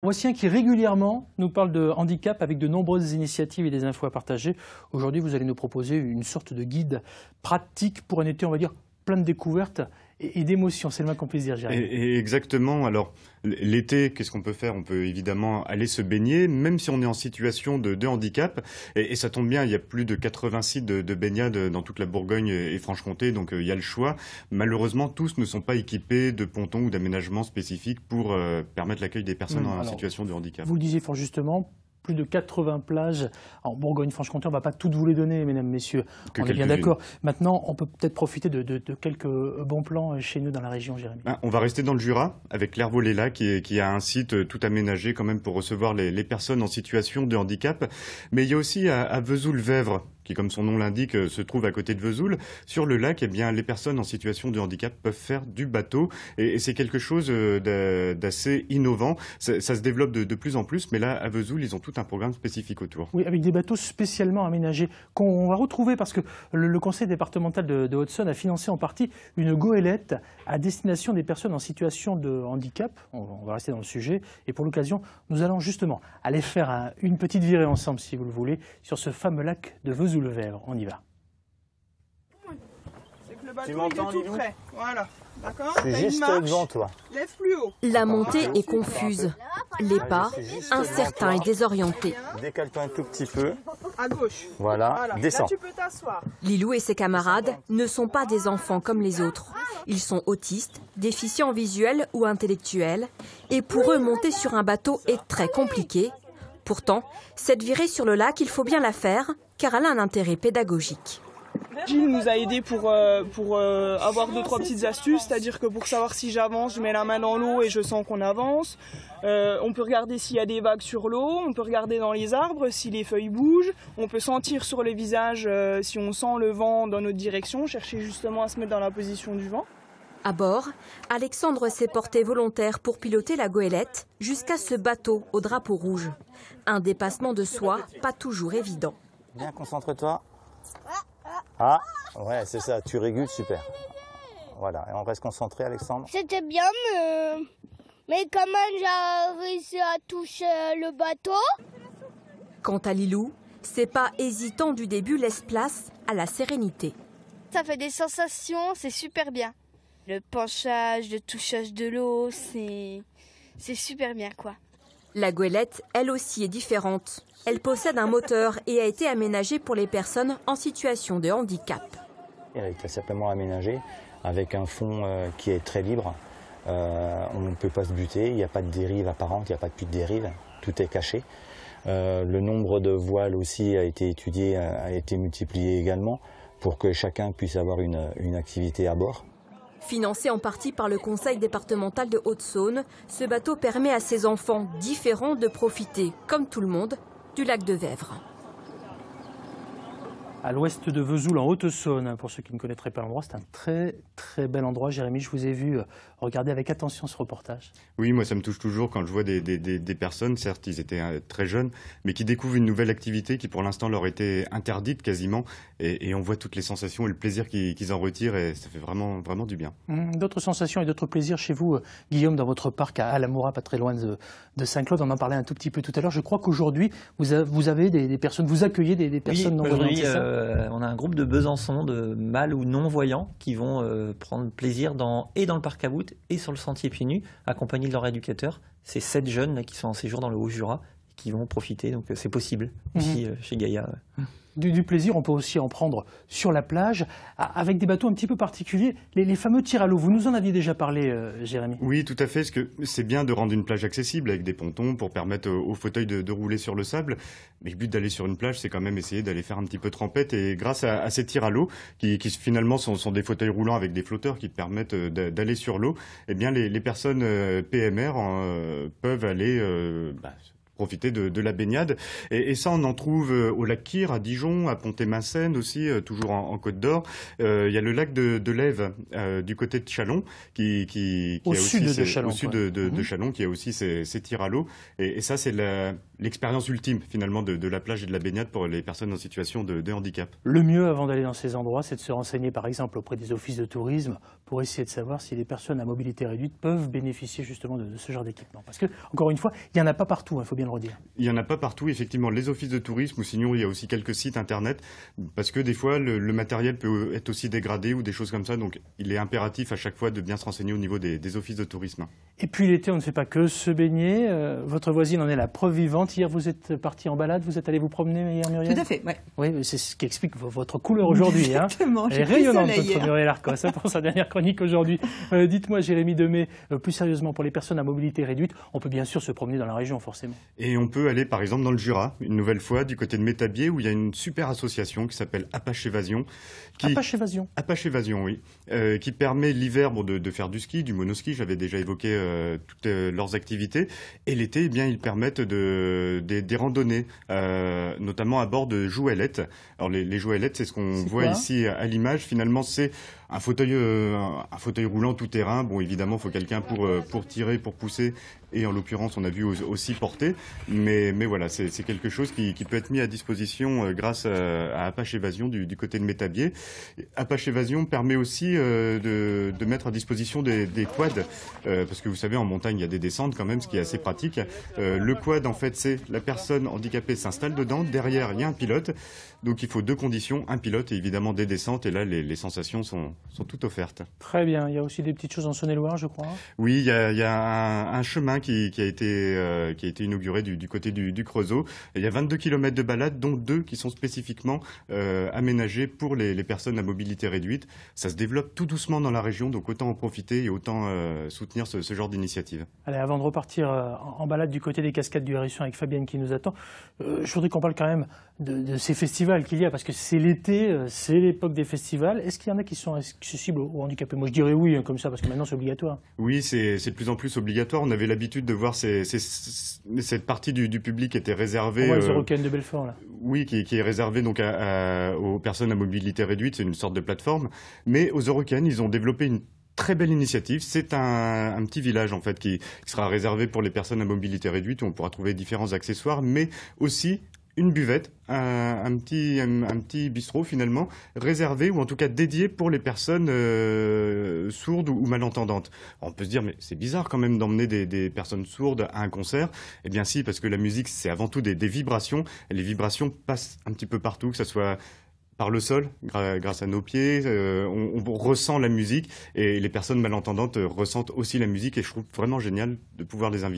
Voici un qui régulièrement nous parle de handicap avec de nombreuses initiatives et des infos à partager. Aujourd'hui, vous allez nous proposer une sorte de guide pratique pour un été, on va dire, plein de découvertes et d'émotions. C'est le moins qu'on puisse dire, Jérémy. Exactement. Alors, l'été, qu'est-ce qu'on peut faire? On peut évidemment aller se baigner, même si on est en situation de handicap. Et ça tombe bien, il y a plus de 80 sites de baignade dans toute la Bourgogne et Franche-Comté, donc il y a le choix. Malheureusement, tous ne sont pas équipés de pontons ou d'aménagements spécifiques pour permettre l'accueil des personnes en situation de handicap. Vous le disiez fort justement. Plus de 80 plages en Bourgogne-Franche-Comté. On ne va pas toutes vous les donner, mesdames, messieurs. On est bien d'accord. Maintenant, on peut peut-être profiter de quelques bons plans chez nous dans la région, Jérémy. On va rester dans le Jura, avec l'Hervoléla, qui a un site tout aménagé quand même pour recevoir les personnes en situation de handicap. Mais il y a aussi à Vesoul-Vèvre, qui, comme son nom l'indique, se trouve à côté de Vesoul. Sur le lac, eh bien, les personnes en situation de handicap peuvent faire du bateau. Et c'est quelque chose d'assez innovant. Ça se développe de plus en plus. Mais là, à Vesoul, ils ont tout un programme spécifique autour. Oui, avec des bateaux spécialement aménagés qu'on va retrouver parce que le conseil départemental de Haute-Saône a financé en partie une goélette à destination des personnes en situation de handicap. On va rester dans le sujet. Et pour l'occasion, nous allons justement aller faire une petite virée ensemble, si vous le voulez, sur ce fameux lac de Vesoul-Vèvre. On y va. C'est que le bateau il est tout près. Voilà. D'accord. C'est juste devant toi. Lève plus haut. La montée est confuse. Les pas, incertains et désorientés. Décale-toi un tout petit peu. À gauche. Voilà. Descends. Là, tu peux t'asseoir. Lilou et ses camarades ne sont pas des enfants comme les autres. Ils sont autistes, déficients visuels ou intellectuels. Et pour eux, monter sur un bateau est très compliqué. Pourtant, cette virée sur le lac, il faut bien la faire, car elle a un intérêt pédagogique. Gilles nous a aidés pour avoir 2-3 petites astuces, c'est-à-dire que pour savoir si j'avance, je mets la main dans l'eau et je sens qu'on avance. On peut regarder s'il y a des vagues sur l'eau, on peut regarder dans les arbres si les feuilles bougent, on peut sentir sur le visage si on sent le vent dans notre direction, chercher justement à se mettre dans la position du vent. À bord, Alexandre s'est porté volontaire pour piloter la goélette jusqu'à ce bateau au drapeau rouge. Un dépassement de soi pas toujours évident. Bien, concentre-toi. Ah, ouais, c'est ça, tu régules, super. Voilà, et on reste concentré, Alexandre. C'était bien, mais quand même, j'ai réussi à toucher le bateau. Quant à Lilou, ses pas hésitants du début laissent place à la sérénité. Ça fait des sensations, c'est super bien. Le penchage, le touchage de l'eau, c'est super bien, quoi. La goélette, elle aussi, est différente. Elle possède un moteur et a été aménagée pour les personnes en situation de handicap. Elle a été simplement aménagée avec un fond qui est très libre. On ne peut pas se buter, il n'y a pas de dérive apparente, il n'y a pas de puits de dérive, tout est caché. Le nombre de voiles aussi a été étudié, a été multiplié également pour que chacun puisse avoir une activité à bord. Financé en partie par le conseil départemental de Haute-Saône, ce bateau permet à ces enfants différents de profiter, comme tout le monde, du lac de Vèvre. À l'ouest de Vesoul, en Haute-Saône, pour ceux qui ne connaîtraient pas l'endroit, c'est un très très bel endroit. Jérémy, je vous ai vu regarder avec attention ce reportage. Oui, moi ça me touche toujours quand je vois des personnes, certes ils étaient très jeunes, mais qui découvrent une nouvelle activité qui pour l'instant leur était interdite quasiment, et on voit toutes les sensations et le plaisir qu'ils en retirent, et ça fait vraiment du bien. D'autres sensations et d'autres plaisirs chez vous, Guillaume, dans votre parc à Alamoura, pas très loin de Saint-Claude. On en parlait un tout petit peu tout à l'heure. Je crois qu'aujourd'hui, vous avez des personnes, vous accueillez des personnes non-voyantes. On a un groupe de Besançon, de mâles ou non-voyants, qui vont prendre plaisir dans le parc à Bout et sur le sentier pieds nus, accompagnés de leur éducateur. C'est 7 jeunes là, qui sont en séjour dans le Haut-Jura et qui vont profiter, donc c'est possible ici chez Gaïa. Du plaisir, on peut aussi en prendre sur la plage, avec des bateaux un petit peu particuliers, les fameux tirs à l'eau. Vous nous en aviez déjà parlé, Jérémy. Oui, tout à fait, parce que c'est bien de rendre une plage accessible avec des pontons pour permettre aux fauteuils de rouler sur le sable. Mais le but d'aller sur une plage, c'est quand même essayer d'aller faire un petit peu trempette. Et grâce à ces tirs à l'eau, qui finalement sont des fauteuils roulants avec des flotteurs qui te permettent d'aller sur l'eau, eh bien les personnes PMR peuvent aller profiter de la baignade. Et ça, on en trouve au lac Kyr, à Dijon, à Pont-et-Massène aussi, toujours en Côte d'Or. Il y a le lac de Lèves, du côté de Châlons, qui au a sud aussi de Châlons, au sud de Châlons, qui a aussi ses tirs à l'eau. Et ça, c'est l'expérience ultime, finalement, de la plage et de la baignade pour les personnes en situation de handicap. Le mieux, avant d'aller dans ces endroits, c'est de se renseigner, par exemple, auprès des offices de tourisme, pour essayer de savoir si les personnes à mobilité réduite peuvent bénéficier justement de ce genre d'équipement. Parce que, encore une fois, il n'y en a pas partout, il faut bien le redire. Il n'y en a pas partout, effectivement, les offices de tourisme, ou sinon il y a aussi quelques sites internet, parce que des fois le matériel peut être aussi dégradé ou des choses comme ça, donc il est impératif à chaque fois de bien se renseigner au niveau des offices de tourisme. Et puis l'été, on ne fait pas que se baigner. Votre voisine en est la preuve vivante. Hier, vous êtes parti en balade, vous êtes allé vous promener hier, Muriel? Tout à fait, ouais. Oui, c'est ce qui explique votre couleur aujourd'hui. Exactement, Elle est rayonnante, notre Muriel Arcos, pour sa dernière chronique aujourd'hui. Dites-moi, Jérémy Demey, plus sérieusement, pour les personnes à mobilité réduite, on peut bien sûr se promener dans la région, forcément. Et on peut aller, par exemple, dans le Jura, une nouvelle fois, du côté de Métabier, où il y a une super association qui s'appelle Apache Évasion. Apache Évasion. Apache Évasion, oui. Qui permet l'hiver de faire du ski, du monoski. J'avais déjà évoqué toutes leurs activités. Et l'été, eh bien, ils permettent des randonnées, notamment à bord de jouelettes. Alors, les jouelettes, c'est ce qu'on voit ici à l'image. Finalement, c'est un fauteuil roulant tout terrain. Bon, évidemment, il faut quelqu'un pour tirer, pour pousser. Et en l'occurrence, on a vu aussi porter. Mais voilà, c'est quelque chose qui peut être mis à disposition grâce à Apache Évasion du côté de Métabier. Apache Évasion permet aussi de mettre à disposition des quads. Parce que vous savez, en montagne, il y a des descentes quand même, ce qui est assez pratique. Le quad, en fait, c'est la personne handicapée s'installe dedans. Derrière, il y a un pilote. Donc il faut deux conditions, un pilote et évidemment des descentes. Et là, les sensations sont toutes offertes. Très bien. Il y a aussi des petites choses en Saône-et-Loire, je crois. Oui, il y a un chemin qui a été inauguré du côté du Creusot. Et il y a 22 km de balade, dont 2 qui sont spécifiquement aménagés pour les personnes à mobilité réduite. Ça se développe tout doucement dans la région, donc autant en profiter et autant soutenir ce genre d'initiative. Allez, avant de repartir en balade du côté des cascades du Hérisson avec Fabienne qui nous attend, je voudrais qu'on parle quand même de ces festivals qu'il y a, parce que c'est l'été, c'est l'époque des festivals. Est-ce qu'il y en a qui sont accessibles aux handicapés? Moi, je dirais oui, comme ça, parce que maintenant, c'est obligatoire. Oui, c'est de plus en plus obligatoire. On avait l'habitude de voir cette partie du public qui était réservée... les Eurocaines de Belfort, là. Oui, qui est réservée donc aux personnes à mobilité réduite. C'est une sorte de plateforme. Mais aux Eurocaines, ils ont développé une très belle initiative. C'est un petit village en fait qui sera réservé pour les personnes à mobilité réduite où on pourra trouver différents accessoires, mais aussi une buvette, un petit bistrot finalement, réservé ou en tout cas dédié pour les personnes sourdes ou malentendantes. Alors, on peut se dire, mais c'est bizarre quand même d'emmener des personnes sourdes à un concert. Eh bien si, parce que la musique, c'est avant tout des vibrations. Et les vibrations passent un petit peu partout, que ce soit par le sol, grâce à nos pieds, on ressent la musique et les personnes malentendantes ressentent aussi la musique et je trouve vraiment génial de pouvoir les inviter.